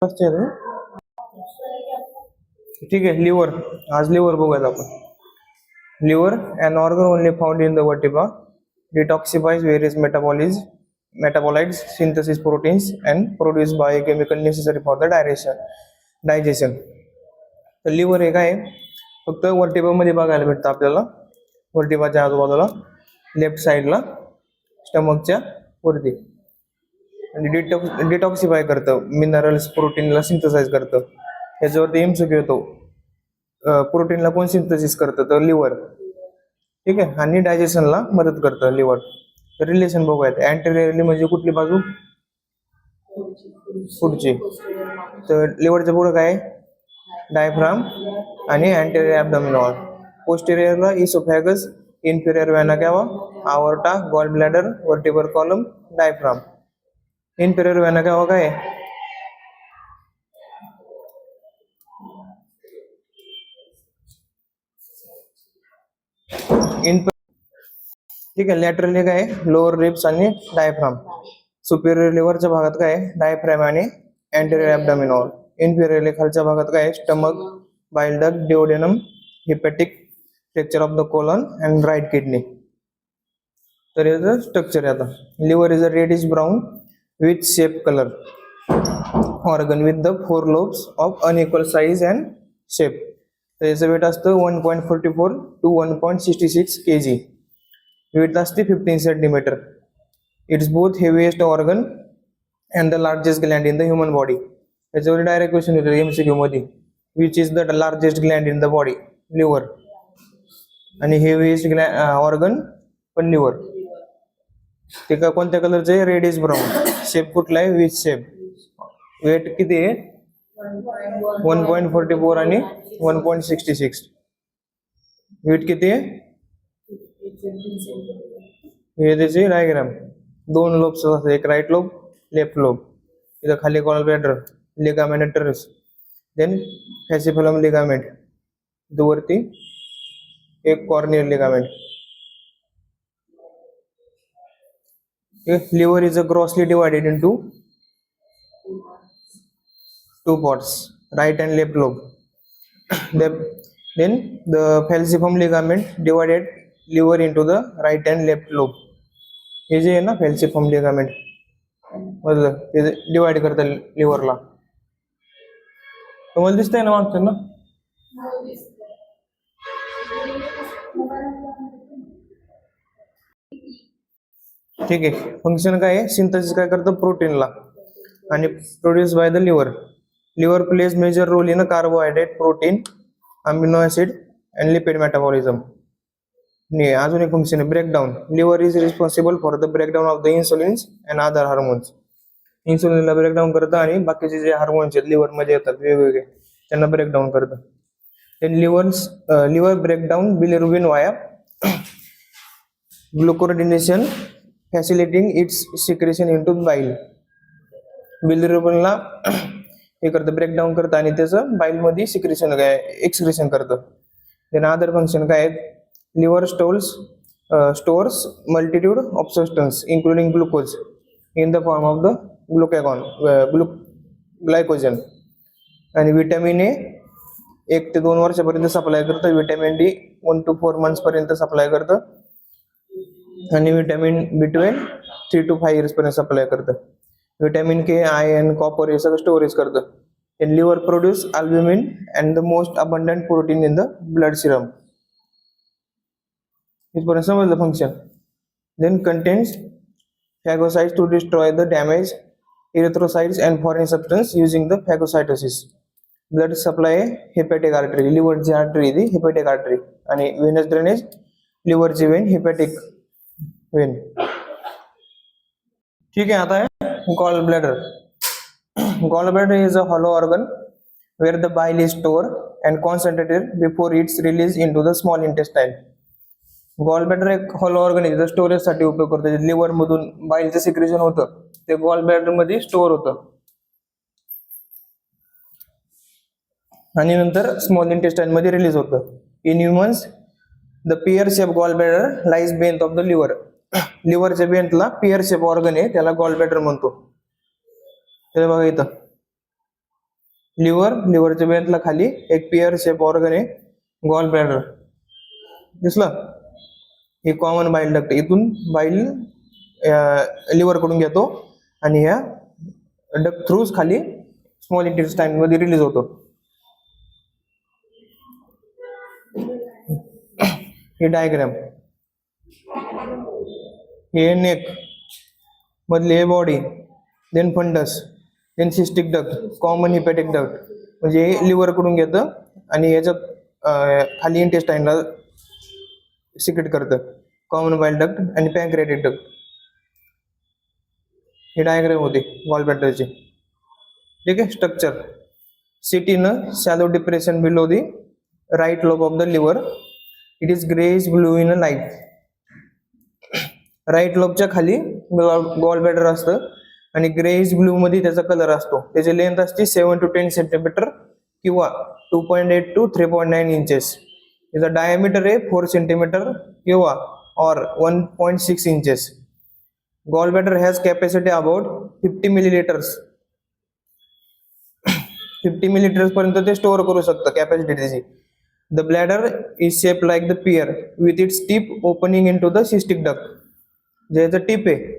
ठीक आहे. लिव्हर, आज लिव्हर बघूयात आपण. Liver, an organ only found in the vertebra, detoxifies various metabolites, synthesis proteins and produce biochemical necessary for the digestion. तर liver हे काय फक्त वर्टिब्रा मध्ये बघायला भेटतं आपल्याला. वर्टिब्राच्या आजूबाजूला लेफ्ट साईडला स्टमकच्या वरती. आणि डिटॉक्सिफाय करतं, मिनरल्स प्रोटीनला सिंथसाइज करतं. याच्यावरती एमसीक्यू येतो, प्रोटीनला कोण सिंथेसिस करतं तर लिव्हर. ठीक आहे. आणि डायजेशनला मदत करतं लिव्हर. तर रिलेशन बघूयात. अँटेरियरली म्हणजे कुठली बाजू, पुढची. तर लिव्हरच्या पुढे काय, डायफ्राम आणि अँटेरियर ॲब्डोमिनल वॉल. पोस्टेरियरला oesophagus, inferior vena cava, aorta, gall bladder, vertebral column, diaphragm. Inferior vena cava काय, ठीक आहे. लॅटरली काय, लोअर रिब्स आणि डायफ्राम. सुपेरियर लिव्हरच्या भागात काय, डायफ्राम आणि अँटेरियर ॲब्डोमिनल वॉल. इन्फिरियरली खालच्या भागात काय, stomach, bile duct, duodenum, hepatic, structure of the colon and right kidney. तर याचं स्ट्रक्चर आहे आता. Liver is a reddish brown with shape colour organ with the 4 lobes of unequal size and shape. तर याचं weight असतं 1.44 to 1.66 kg. Weight असते 15 cm. It's both heaviest organ and the largest gland in the human body. याच्यावर direct question येतो MCQ मध्ये. Which is the largest gland in the body, liver. आणि heaviest organ पण liver. ते का कोणत्या कलरचं आहे, रेडिश ब्राऊन. शेप कुठला आहे, विच शेप. वेट किती आहे, 1.44 आणि 1.66. वेट किती आहे, हे त्याचे डायग्राम. 2 लोब्स असतात, एक राईट लोब, लेफ्ट लोब. इथं खाली gall bladder, ligament teres, then falciform ligament, वरती एक coronary ligament. Liver is a grossly divided into 2 parts, right and left lobe. Then the falciform ligament divided liver into the right and left lobe. हे जे आहे ना falciform ligament मधलं ते divide करतं लिव्हरला. तुम्हाला दिसतंय ना मागचं ना. ठीक आहे. फंक्शन काय आहे, सिंथेसिस काय करतं प्रोटीनला आणि produce by the liver. Liver plays major role in carbohydrate, protein, amino acid and lipid metabolism. अजून एक फंक्शन आहे breakdown. Liver is responsible for the breakdown of the insulins and other hormones. इन्सुलिनला breakdown करतं आणि बाकीचे जे hormones आहेत liver मध्ये येतात वेगवेगळे त्यांना ब्रेकडाऊन करतं. लिव्हर ब्रेकडाऊन बिलिरुबिन वाया ग्लुकोरोडिनेशन फॅसिलिटिंग इट्स सिक्रेशन इनटू बाईल. बिलिरुबिनला हे करतं, ब्रेकडाऊन करतं आणि त्याचं बाईल मध्ये सिक्रेशन एक्सक्रेशन करतं. देन अदर फंक्शन काय आहेत, liver stores multitude of substance including glucose in the form of the glycogen. आणि विटॅमिन ए 1 ते 2 वर्षापर्यंत सप्लाय करतं. विटॅमिन डी 1 to 4 months पर्यंत सप्लाय करतं. आणि विटॅमिन B12 3 to 5 years पर्यंत सप्लाय करतं. विटॅमिन के, आयर्न, कॉपर हे सगळं स्टोरेज करतं. Liver produce albumin and the most abundant protein in the blood serum. इथपर्यंत समजलं function. Then contains phagocytes to destroy the damaged erythrocytes and foreign substance using the phagocytosis. Blood supply hepatic artery, लिव्हरची artery ती hepatic artery. आणि venous drainage लिव्हरची vein hepatic vein. ठीक आहे. आता आहे gall bladder. Gall bladder is a hollow organ where the bile is stored and concentrated before it's release in to the small intestine. Gall bladder एक hollow organ आहे, storage साठी उपयोग करतो. Liver मधून बाईलचं सिक्रेशन होतं ते गॉल ब्लॅडर मध्ये store होतं आणि नंतर स्मॉल इंटेस्टाईन मध्ये रिलीज होतं. In humans the pear shape gall bladder lies beneath of the liver. लिव्हरच्या बेंथला पियर शेप ऑर्गन आहे, त्याला गॉल ब्लॅडर म्हणतो. त्याला बघा इथं लिव्हरच्या बेंतला खाली एक पिअर शेप ऑर्गन आहे गॉल ब्लॅडर, दिसलं? हे कॉमन बाईल डक्ट, इथून बाईल लिव्हर कडून घेतो आणि ह्या डक्ट थ्रूज खाली स्मॉल इंटेस्टाईन मध्ये रिलीज होतो. हे डायग्राम, हे नेक मधले हे body, then fundus, then cystic duct, common hepatic duct, म्हणजे हे लिव्हर कडून घेतं आणि याच्यात खाली इंटेस्टाईनला सिक्रेट करतं, कॉमन बाईल डक्ट आणि पॅनक्रियाटिक डक्ट. हे डायग्राम होते गॉल ब्लॅडरचे. ठीक आहे. Structure, sit in a shallow depression below the right lobe of the liver. It is greyish blue in a light. Right लोबच्या खाली गॉल ब्लॅडर असतं आणि ग्रेइश ब्लू मध्ये त्याचा कलर असतो. त्याची लेंथ असते 7 to 10 सेंटीमीटर किंवा 2.8 to 3.9 इंचेस. त्याचा डायमीटर आहे 4 सेंटीमीटर किंवा or 1.6 inches. Gall bladder has capacity about 50 millilitres. 50 millilitres पर्यंत ते स्टोअर करू शकतं कॅपॅसिटी त्याची. The bladder is shape like the pear with its tip opening in to the cystic duct. जे tip आहे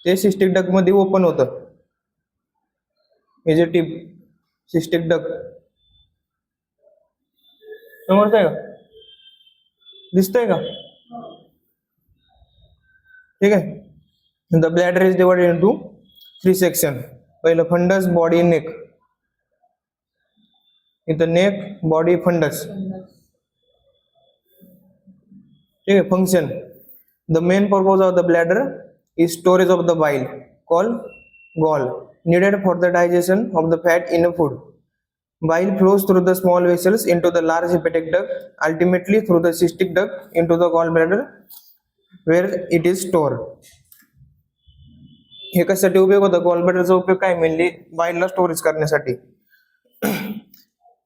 ते सिस्टिक डक्ट मध्ये ओपन होतं. हे जे टिप सिस्टिक डक्ट समजतंय का, दिसतंय का? ठीक आहे. The bladder is divided into 3 section. पहिलं फंडस, बॉडी, नेक. इथं नेक, बॉडी, फंडस. ठीक आहे. Function, the main purpose of the bladder is storage of the bile called gall needed for the digestion of the fat in a food. Bile flows through the small vessels into the large hepatic duct, ultimately through the cystic duct into the gallbladder where it is stored. हे कशासाठी उपयोग होतो? गॉलब्लॅडरचा उपयोग काय? Mainly बाईलला storage करण्यासाठी.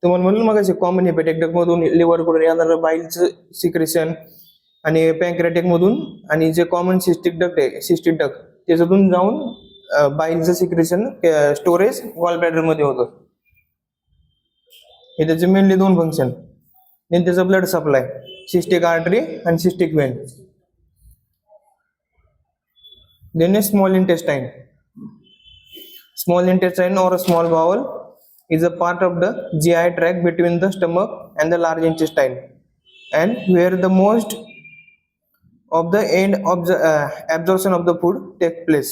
तुम्हाला म्हणून मग कॉमन हेपॅटिक डक्ट मधून लिव्हर कडून येणारं बाईलचं सिक्रेशन आणि पॅनक्रियाटिक मधून आणि जे कॉमन सिस्टिक डक्ट आहे सिस्टिक डक्ट त्याच्यातून जाऊन बाईलचं सिक्रेशन स्टोरेज गॉल ब्लॅडर मध्ये होतं. हे त्याचे मेनली 2 फंक्शन. देन त्याचा ब्लड सप्लाय, सिस्टिक आर्टरी आणि cystic vein. Then small intestine. Small intestine or a small bowel is a part of the GI tract between the stomach and the large intestine and where the most of the end of the absorption of the food take place.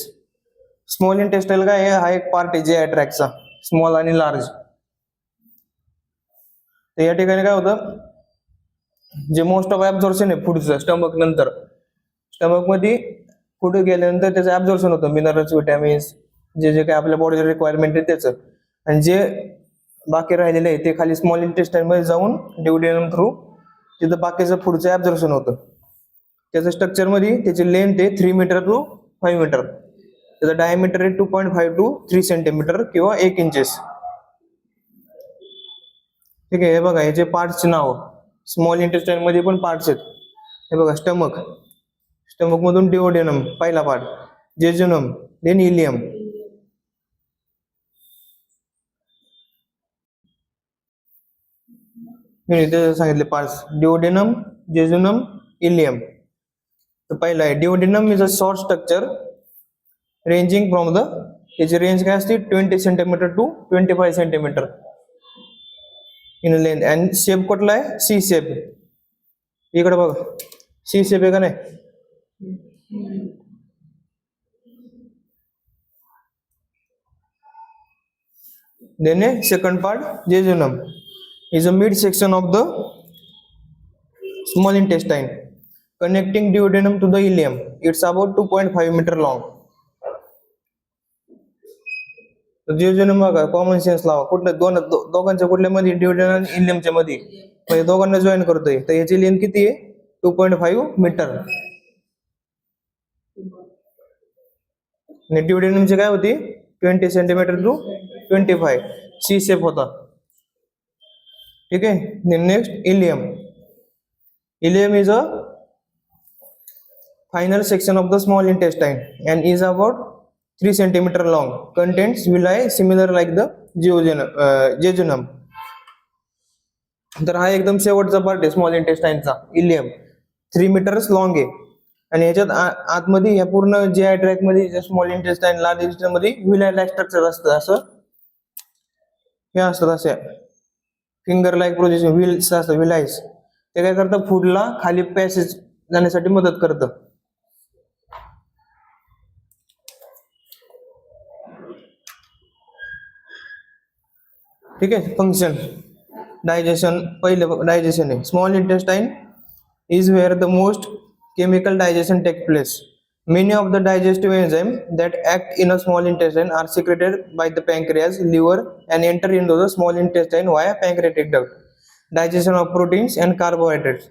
Small intestine काय हा एक part आहे GI ट्रॅक्टचा, small आणि large. तर या ठिकाणी काय होतं, जे मोस्ट ऑफ ऍब्झॉर्प्शन आहे फूडचं स्टमक नंतर, स्टमक मध्ये फूड गेल्यानंतर त्याचं ऍब्झॉर्प्शन होतं, मिनरल्स, विटॅमिन्स, जे जे काय आपल्या बॉडीचं रिक्वायरमेंट आहे त्याचं. आणि जे बाकी राहिलेले आहे ते खाली स्मॉल इंटेस्टाईन मध्ये जाऊन ड्युडेनम थ्रू तिथं बाकीचं फूडचं ऍब्झॉर्प्शन होतं. त्याचं स्ट्रक्चर मध्ये त्याची लेंथ आहे 3 मीटर to 5 मीटर. त्याचं डायमीटर आहे 2.5 to 3 सेंटीमीटर किंवा 1 इंचेस. ठीक आहे. हे बघा याचे पार्ट्सचे नाव, स्मॉल इंटेस्टाईन मध्ये पण पार्ट्स आहेत. हे बघा स्टमक, स्टमक मधून डिओडेनम पहिला पार्ट, जेजुनम, देन इलियम. ते सांगितले पार्ट्स, डिओडेनम, जेजुनम, इलियम. तर पहिला आहे duodenum is a short structure ranging from the, त्याची रेंज काय असते 20 centimetre to 25 centimetre in length. And shape कुठला आहे? C shape. इकडे बघा सी शेप आहे का नाही? Then second part jejunum is a mid section of the small intestine connecting duodenum to the ileum. It's about 2.5 meter long. Jejunum बघा, common sense लावा, कुठल्या दोघांच्या कुठल्या मध्ये, डिओडेनम आणि इलियमच्या मध्ये, म्हणजे दोघांना जॉईन करतोय. तर याची लेंथ किती आहे? 2.5 मीटर. आणि डिओडेनमची काय होती? 20 सेंटीमीटर टू 25. सी शेप होता. ठीक आहे. Next ileum. Ileum is a final section of the small intestine and is about 3 centimeter long, contains villi similar like the jejunum. तर हा एकदम शेवटचा पार्ट आहे स्मॉल इंटेस्टाइनचा, इलियम. 3 meters लॉंग आहे आणि याच्यात आतमध्ये या पूर्ण जीआय ट्रॅक मध्ये स्मॉल इंटेस्टाइन लार्ज इंटेस्टाइन मध्ये विलाय लाईक स्ट्रक्चर असतं. असं हे असतात, असे फिंगर लाईक प्रोजेक्शन व्हील्स असतात, विलायस. ते काय करतं, फूडला खाली पॅसेज जाण्यासाठी मदत करतं. ठीक आहे. फंक्शन डायजेशन, पहिले डायजेशन आहे. Small intestine is where the most chemical digestion takes place. Many of the digestive enzymes that act in a small intestine are secreted by the pancreas, liver, and enter into the small intestine via pancreatic duct. Digestion of proteins and carbohydrates.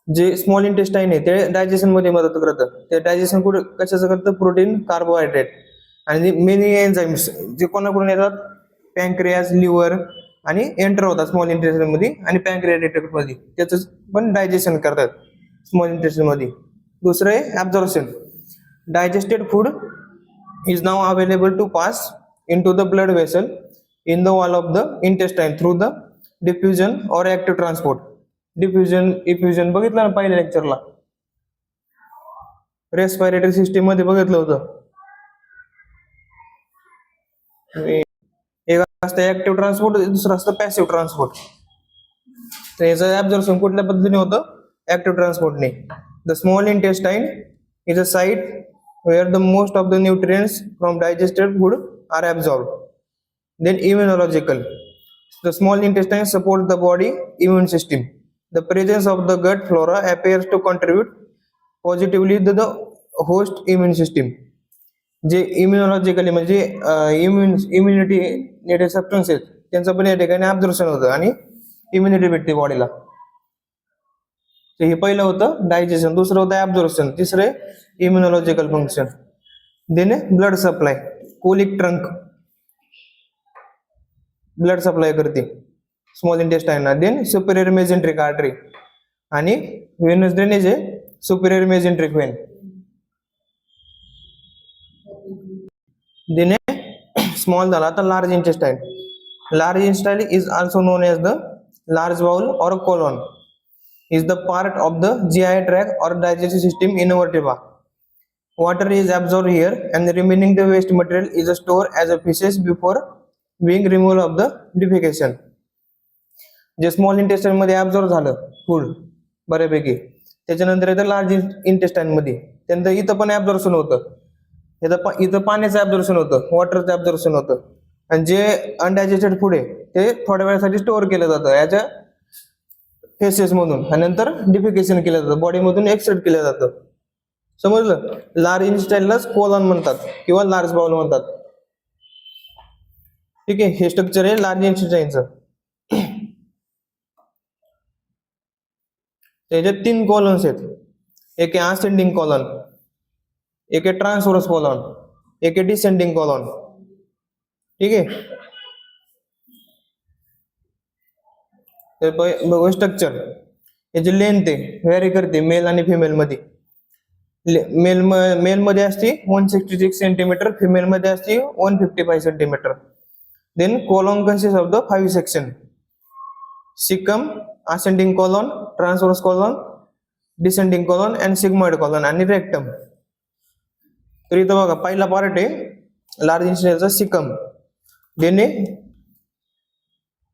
जे small intestine आहे ते digestion मध्ये मदत करतं. ते digestion कुठे कशाचं करतं, प्रोटीन, कार्बोहायड्रेट आणि मेनी एन्झाइम्स जे कोणाकडून येतात, पॅncreas, लिव्हर आणि एंटर होतात स्मॉल इंटेस्टाइन मध्ये आणि पॅncreatic duct मध्ये, त्याचं पण डायजेशन करतात स्मॉल इंटेस्टाइन मध्ये. दुसरं आहे absorption. Digested food is now available to pass into the blood vessel in the wall of the intestine through the diffusion or active transport. Effusion बघितलं ना पहिल्या लेक्चरला, रेस्पिरेटरी सिस्टीम मध्ये बघितलं होतं. एक असतं ऍक्टिव्ह ट्रान्सपोर्ट, दुसरं असतं पॅसिव्ह ट्रान्सपोर्ट. तर याचं ऍब्झॉर्प्शन कुठल्या पद्धतीने होतं, ऍक्टिव्ह ट्रान्सपोर्टने. The small intestine is a site where the most of the nutrients from digested food are absorbed. Then immunological. The small intestine support the body immune system. The presence of the gut flora appears to contribute positively to the host immune system. जे immunologically म्हणजे immunity नेटेड substances त्यांचं पण या ठिकाणी absorption होतं आणि immunity भेटते बॉडीला. हे पहिलं होतं डायजेशन, दुसरं होतं ऍब्झॉर्प्शन, तिसरे immunological function. Then blood supply. Colic trunk blood supply करते स्मॉल इंटेस्टाइनला. देन सुपेरियर मेजेंट्रिक आर्टरी आणि व्हेनस ड्रेनेज आहे superior mesenteric vein. Then small झाला आता large intestine. Large intestine is also known as the large bowel or colon. Is the part of the GI tract or digestive system in a vertebra. Water is absorbed here and the remaining the waste material is stored as a feces before being removed of the defecation. जे small intestine मध्ये absorb झालं food बऱ्यापैकी, त्याच्यानंतर येतं large intestine मध्ये, त्यानंतर इथं पण ऍब्झॉर्प्शन होतं. इथं पाण्याचं ऍब्झॉर्प्शन होतं, वॉटरचं ऍब्झॉर्प्शन होतं आणि जे अनडायजेस्टेड फूड आहे ते थोड्या वेळासाठी स्टोअर केलं जातं याच्या फेसेस मधून आणि नंतर डिफिकेशन केलं जातं, बॉडीमधून एक्सट्रॅक्ट केलं जातं. समजलं. लार्ज इंटेस्टाइनलाच कोलॉन म्हणतात किंवा लार्ज बाउल म्हणतात. ठीक आहे. हे स्ट्रक्चर आहे लार्ज इंटेस्टाइनचं. त्याच्यात 3 कॉलम्स आहेत. एक आहे असेंडिंग कॉलम, एक आहे ट्रान्सव्हर्स कॉलम, एक आहे डिसेंडिंग कॉलम. ठीक आहे. बघू स्ट्रक्चर. याची लेंथ आहे व्हॅरी करते मेल आणि फिमेल मध्ये. मेल मध्ये असते 166 सेंटीमीटर, फिमेल मध्ये असते 155 centimetre. Then colon consist of the 5 section. Caecum, ascending colon, transverse colon, descending colon and sigmoid colon आणि रेक्टम. तर इथं बघा पहिला पार्ट आहे लार्ज इंटेस्टाइनचा caecum, then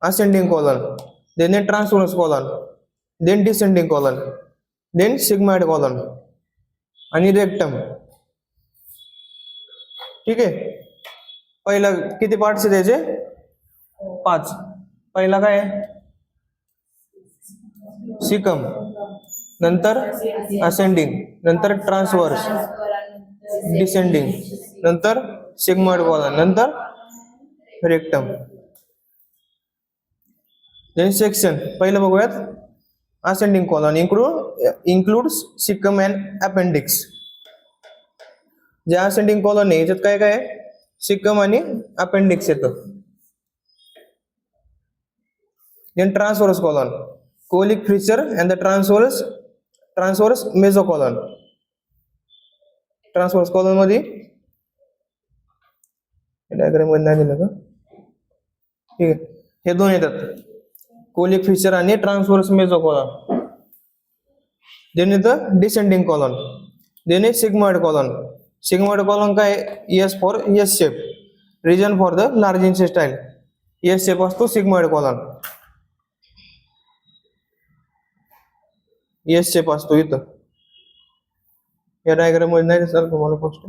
ascending colon, then a transverse colon, then descending colon, then sigmoid colon आणि rectum. ठीक आहे. पहिला किती पार्ट्स आहेत त्याचे? 5. पहिला काय आहे? सिकम, नंतर असेंडिंग, नंतर ट्रान्सवर्स, डिसेंडिंग, नंतर सिग्मॉइड कॉलम, नंतर रेक्टम. देन सेक्शन पहिलं बघूयात. Ascending colon includes caecum and appendix. जे असेंडिंग कॉलम आहे याच्यात काय काय आहे? सिकम आणि अपेंडिक्स येतं. Then transverse colon, colic flexure and the transverse mesocolon. Transverse colon मध्ये डायग्राम मध्ये नाही दिलं का? ठीक आहे, हे दोन येतात, कोलिक फिशर आणि ट्रान्सव्हर्स मेसोकॉलॉन. देन इथं descending colon, then sigmoid colon. Sigmoid colon काय? S for S shape, region for the large intestine. S shape असतो सिग्मॉइड कॉलॉन, एस शेप असतो इथं. या डायग्राम मध्ये नाही दिसणार तुम्हाला गोष्ट.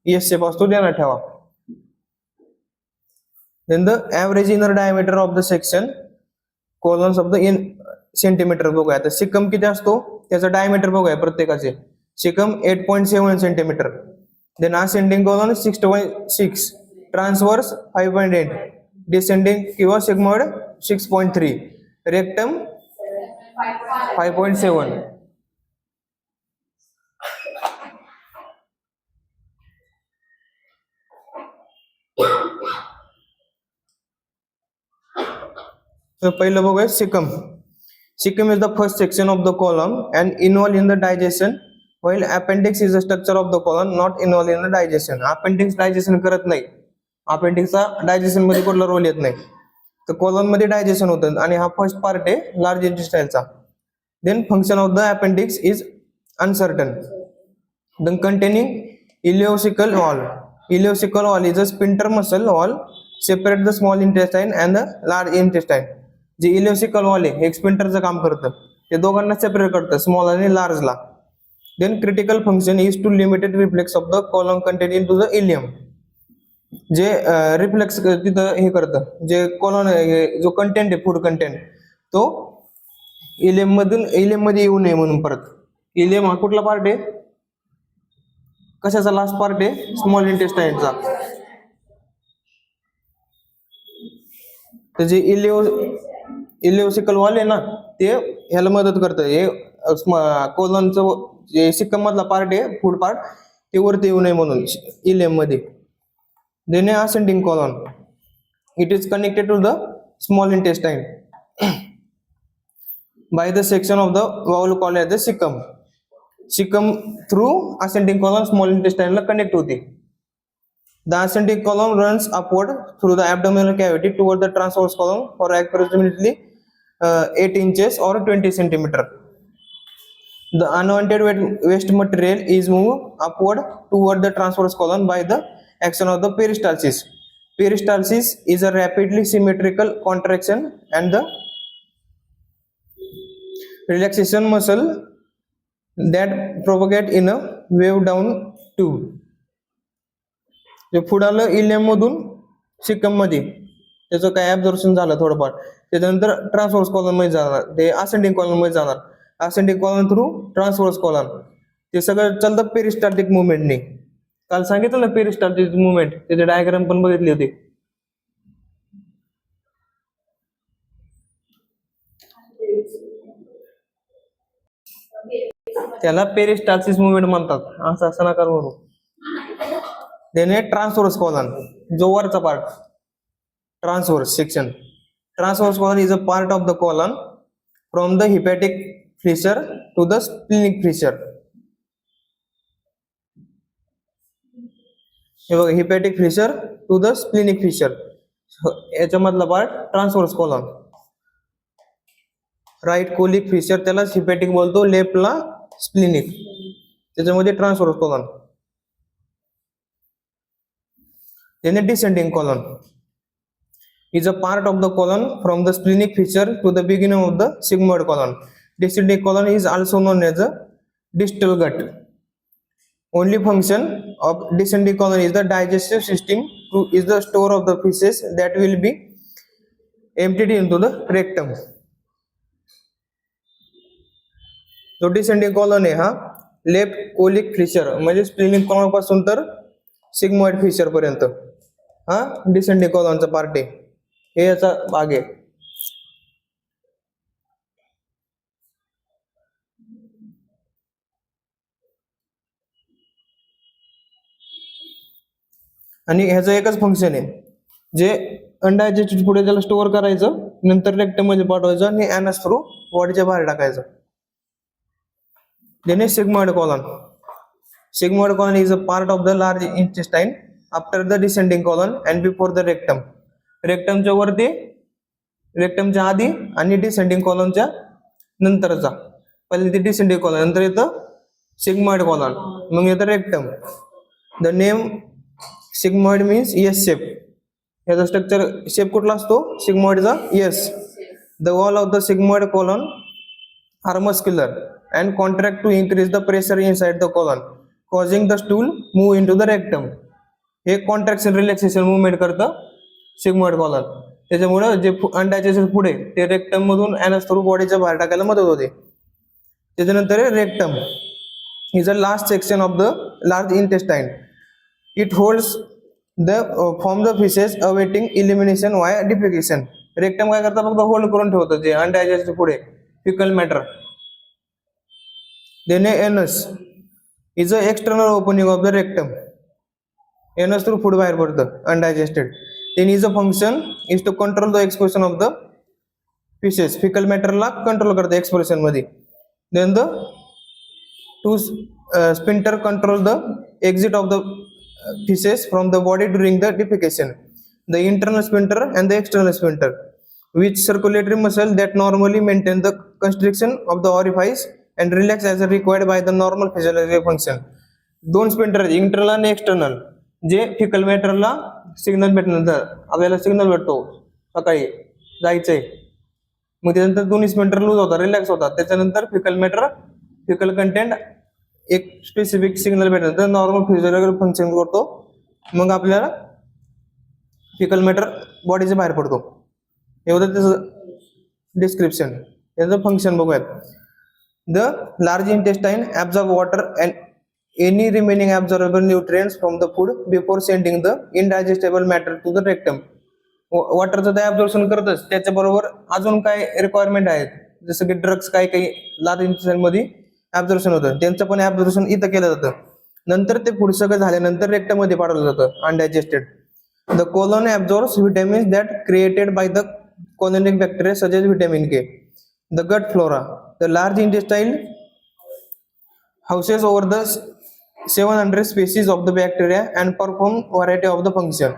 एस शेप असतो, ध्यानात ठेवा. Then the average inner diameter of the section columns of the in centimetre बघूया. आता सिकम किती असतो त्याचा डायमीटर बघूया प्रत्येकाचे. Caecum 8.7 centimetre. Then ascending column 6.6, transverse 5.8, descending किंवा सिग्मॉइड 6.3, रेक्टम 5.7. तर पहिलं बघूया Sikkim. Cecum is the first section of the column and involved in the digestion, while appendix is the structure of the column not involved in the digestion. Appendix digestion करत नाही, appendixचा digestion मध्ये कुठला role येत नाही. तर colon मध्ये digestion होतं आणि हा फर्स्ट पार्ट आहे large इंटेस्टाइनचा. Then function of the appendix is uncertain. Then containing ileocecal wall. Ileocecal wall is a sphincter muscle wall separate the small intestine and the large intestine. जे इलिओसिकल wall आहे हे स्पिंटरचं काम करतं, ते दोघांना सेपरेट करतं, small आणि लार्जला. Then critical function is to limited reflex of the colon content in to the ileum. जे रिफ्लेक्स तिथं हे करतं, जे कॉलम जो कंटेंट आहे फूड कंटेंट तो इलियम मध्ये येऊ नये म्हणून. परत इलियम हा कुठला पार्ट आहे, कशाचा लास्ट पार्ट आहे, स्मॉल इंटेस्टाइनचा. तर जे इलिओसिकल वॉल आहे ना ते ह्याला मदत करतं, हे कोलनचं जे सिकम मधला पार्ट आहे फूड पार्ट ते वरती येऊ नये म्हणून इलियम मध्ये. Then ascending colon, it is connected to the small intestine by the section of the bowel called as the caecum. Caecum through ascending colon small इंटेस्टाइनला कनेक्ट होते. The ascending column runs upward through the abdominal cavity toward the transverse column for approximately 8 inches or 20 centimeter. The unwanted waste material is moved upward toward the transverse column by the action of the peristalsis. Peristalsis is a rapidly symmetrical contraction and the relaxation muscle that propagate in a wave down tube. जे food आलं ilium मधून सिकम मध्ये, त्याचं काय absorption झालं थोडंफार, त्याच्यानंतर transverse colon मध्ये जाणार, ते असेंडिंग कॉलम मध्ये जाणार, ascending column through transverse column. ते सगळं चालतं पेरिस्टाल्टिक मुवमेंटने. काल सांगितलं ना पेरिस्टाल्टिक मुवमेंट, त्याचे डायग्राम पण बघितले होते. त्याला पेरिस्टाल्सिस मुवमेंट म्हणतात, असं नका म्हणू. देन ट्रान्सव्हर्स कॉलम, जो वरचा part, transverse section. Transverse colon is a part of the colon from the hepatic fissure to the splenic fissure. हे बघा, hepatic fissure to the splenic fissure, याच्यामधला part transverse colon. Right colic fissure त्याला hepatic बोलतो, लेफ्टला splenic, त्याच्यामध्ये transverse colon. Then the descending column is a part of the column from the splenic fissure to the beginning of the sigmoid column. Descending column is also known as a distal gut. Only function of descending column is the digestive system, is the store of the feces that will be emptied into the rectum. जो descending column आहे हा left colic fissure म्हणजे splenic column पासून तर sigmoid fissure पर्यंत हा descending कॉलमचा part आहे, हे याचा भाग आहे. आणि ह्याचं एकच फंक्शन आहे, जे अनडायजेस्टेड पुढे त्याला स्टोअर करायचं, नंतर रेक्टम मध्ये पाठवायचं आणि एनस थ्रू बॉडीच्या बाहेर टाकायचं. Then sigmoid colon. Sigmoid colon is a part of the large intestine after the descending colon and before the rectum. रेक्टमच्या वरती, रेक्टमच्या आधी आणि डिसेंडिंग कॉलनच्या नंतरचा. पहिले ते डिसेंडिंग कॉलन, नंतर येतं सिग्मॉइड कॉलन, मग येतं rectum. The name sigmoid means S shape. याचा स्ट्रक्चर शेप कुठला असतो? सिग्मॉइडचा S. The wall of the sigmoid colon are muscular and contract to increase the pressure inside the colon causing the stool move in to the rectum. हे contraction relaxation movement करतं sigmoid colon. त्याच्यामुळे जे undigested food आहे ते rectum मधून ऍनस through बॉडीच्या बाहेर टाकायला मदत होते. त्याच्यानंतर rectum is a last section of the large intestine. It holds the from the faeces awaiting elimination by defecation. Rectum काय करतं? फक्त होल्ड करून ठेवतं जे अनडायजेस्टेड फूड आहे, faecal matter. Then anus is a external opening of the rectum. Anus through food बाहेर पडतं undigested. Then is a function is to control the expression of the faeces. Faecal मॅटरला control करतं expression मध्ये. Then the two sphincter control the exit of the feces from the body during the defecation. The internal sphincter and the external sphincter, which circulatory muscle that normally maintain the constriction of the orifice and relax as required by the normal physiological function. दोन sphincter, internal आणि external, जे fickle मॅटरला signal भेटल्यानंतर आपल्याला signal भेटतो सकाळी जायचंय, मग त्यानंतर दोन्ही स्पिंटर लूज होतात, रिलॅक्स होतात. त्याच्यानंतर फिकल मॅटर, फिकल कंटेंट एक स्पेसिफिक सिग्नल भेटल्यानंतर नॉर्मल फिजिओलॉजिकल फंक्शन करतो. मग आपल्याला फिकल मॅटर बॉडीच्या बाहेर पडतो. एवढं त्याचं डिस्क्रिप्शन. याचं फंक्शन बघूयात. The large intestine absorb water and any remaining absorbable nutrients from the food before sending the indigestible matter to the rectum. वॉटरचं ते ऍब्झॉर्प्शन करतच, त्याच्याबरोबर अजून काय रिक्वायरमेंट आहेत, जसं की ड्रग्स काही काही लार्ज इंटेस्टाइन मध्ये ऍब्झॉर्प्शन होतं, त्यांचं पण ऍब्झॉर्प्शन इथं केलं जातं. नंतर ते फूड सगळं झाल्यानंतर रेक्टम मध्ये पाठवलं जातं undigested. The colon absorbs vitamins that created by the colonic bacteria such as vitamin K. The gut flora. The large intestine houses over the 700 species of the bacteria and perform variety of the function.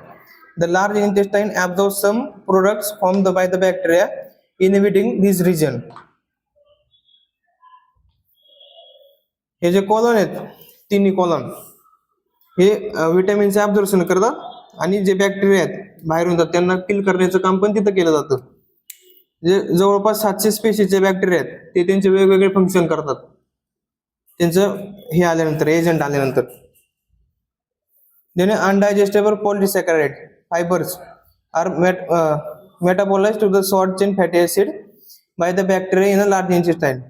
The large intestine absorbs some products formed by the bacteria inhabiting this region. हे जे colon आहेत, तिन्ही colon हे विटॅमिनचे absorption करतात आणि जे bacteria आहेत बाहेरून जातात त्यांना किल करण्याचं काम पण तिथं केलं जातं. जे जवळपास 700 स्पेशीसचे बॅक्टेरिया आहेत ते त्यांचे वेगवेगळे फंक्शन करतात त्यांचं हे आल्यानंतर, एजंट आल्यानंतर. Then indigestible polysaccharide fibres are metabolised to the short chain fatty acid by the bacteria in a large intestine.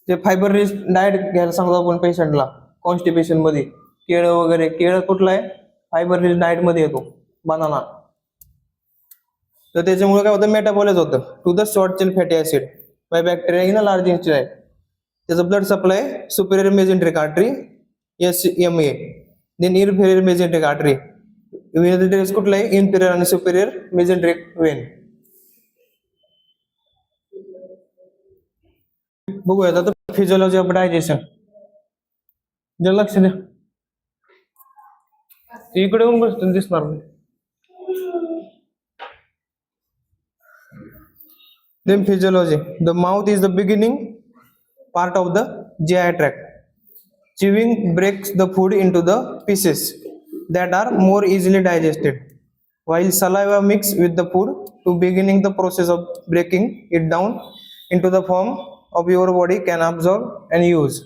जे फायबर रिच डाएट घ्यायला सांगतो आपण पेशंटला कॉन्स्टिपेशन मध्ये, केळं वगैरे. केळं कुठलं आहे? फायबर रिच डाएट मध्ये येतो, बनाना. तर त्याच्यामुळे काय होतं? मेटाबॉलाइज होतं to the short chain fatty acid by bacteria in a large intestine. त्याचं blood supply superior mesenteric artery SMA, then inferior mesenteric artery. कुठलं आहे? इन्फेरियर आणि सुपेरियर मेजेंट्रिक वेन. बघूयात आता फिजिओलॉजी ऑफ डायजेशन. जर लक्ष द्या, इकडे येऊन बसतो दिसणार नाही. Then physiology. The mouth is the beginning part of the GI tract. Chewing breaks the food into the pieces that are more easily digested, while saliva mixes with the food to beginning the process of breaking it down into the form of your body can absorb and use.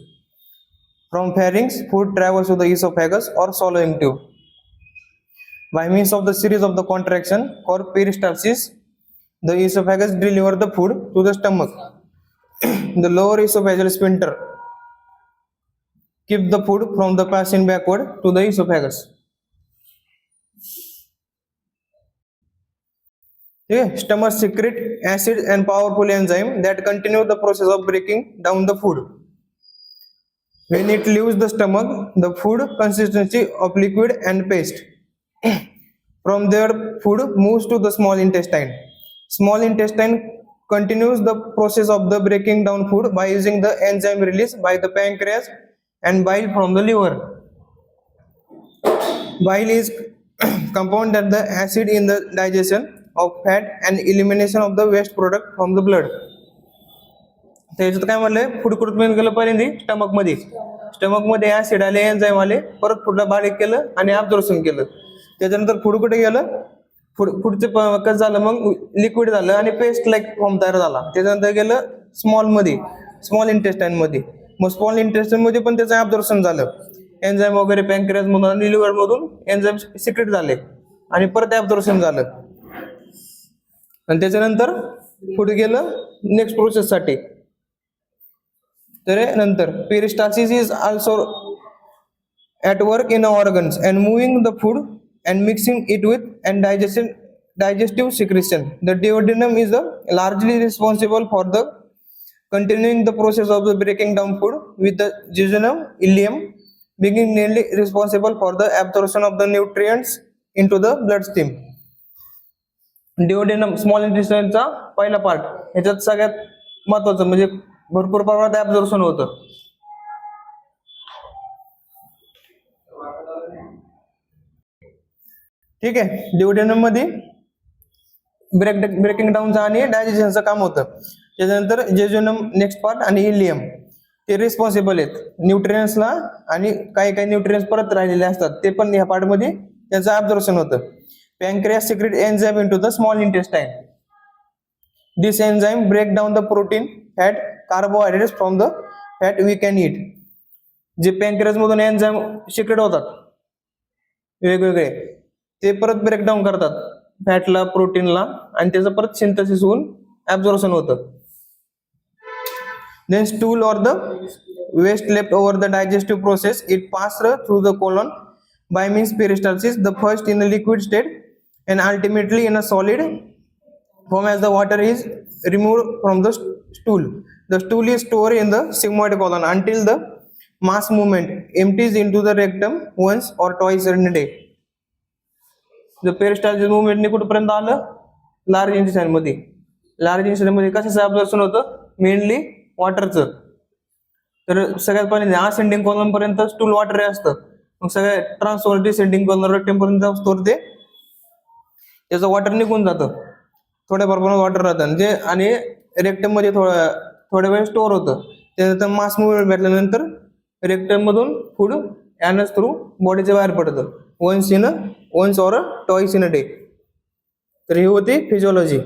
From pharynx, food travels to the esophagus or swallowing tube. By means of the series of the contraction or peristalsis, the esophagus delivers the food to the stomach. The lower esophageal sphincter keeps the food from the passing backward to the esophagus. Stomach secrete acid and powerful enzyme that continue the process of breaking down the food. When it leaves the stomach, the food consistency of liquid and paste. From there, food moves to the small intestine. Small intestine continues the process of the breaking down food by using the enzyme released by the pancreas and bile from the liver. Bile is compound that the acid in the digestion of fat and elimination of the waste product from the blood. त्याच्यात काय म्हणलंय, food कुठपर्यंत गेलं पहिल्यांदा stomach मध्ये acid आले, enzyme आले, परत फूडला बारीक केलं आणि ऍब्झॉर्प्शन केलं. त्याच्यानंतर फूड कुठे गेलं, फूडचे कसं झालं, मग लिक्विड झालं आणि पेस्ट लाईक फॉर्म तयार झाला. त्याच्यानंतर गेलं स्मॉल इंटेस्टाईन मध्ये. मग स्मॉल इंटेस्टाईन मध्ये पण त्याचं ऍब्झॉर्प्शन झालं, एन्झाईम वगैरे पॅनक्रियास मधून आणि लिव्हर मधून एन्झाईम सिक्रेट झाले आणि परत ऍब्झॉर्प्शन झालं. आणि त्याच्यानंतर पुढे गेलं नेक्स्ट प्रोसेस साठी. तर नंतर peristalsis is also at work in organs and moving the food and mixing it with and digestive secretion. The duodenum is largely responsible for the continuing the process of the breaking down food, with the jejunum ileum being mainly responsible for the absorption of the nutrients into the bloodstream. Duodenum small इंटेस्टाइनचा पहिला part, ह्याच्यात सगळ्यात महत्वाचं म्हणजे भरपूर प्रमाणात absorption होतं. ठीक आहे. ड्युओडेनम मध्ये ब्रेकिंग डाऊनचं आणि डायजेशनचं काम होतं. त्याच्यानंतर जेजुनम नेक्स्ट पार्ट आणि इलियम ते रिस्पॉन्सिबल आहेत न्यूट्रियन्सला, आणि काही न्यूट्रियन्स परत राहिलेले असतात ते पण ह्या पार्ट मध्ये त्यांचं ऍब्झॉर्प्शन होतं. Pancreas secrete enzyme into the small intestine. This enzyme break down the protein, fat, carbohydrates from the fat we can eat. जे पॅनक्रियास मधून एन्झाईम सिक्रेट होतात वेगवेगळे, ते परत ब्रेकडाऊन करतात फॅटला, प्रोटीनला, आणि त्याचं परत सिंथेसिस होऊन ऍब्झॉर्प्शन होतं. Then stool or the waste left over the digestive process, it pass through the colon by means peristalsis, the first in a liquid state and ultimately in a solid form as the water is removed from the stool. The stool is stored in the sigmoid colon until the mass movement empties into the rectum once or twice in a day. The peristalsis movement ने कुठपर्यंत आलं, large intestine मध्ये. Large intestine मध्ये कशाचं absorption होतं, mainly वॉटरचं. तर सगळ्यात पहिले असेंडिंग कॉलम पर्यंत स्टूल वॉटर असतं, मग सगळ्या ट्रान्सफर डिसेंडिंग कॉलम रेक्टम पर्यंत असतो, ते त्याचं वॉटर निघून जातं, थोड्या प्रमाणात वॉटर राहतं जे, आणि रेक्टम मध्ये थोड्या वेळ स्टोअर होतं. त्यानंतर मास मुवमेंट भेटल्यानंतर रेक्टम मधून फूड ऍनस थ्रू बॉडीच्या बाहेर पडतं, once or twice in a day. तर ही होती फिजिओलॉजी.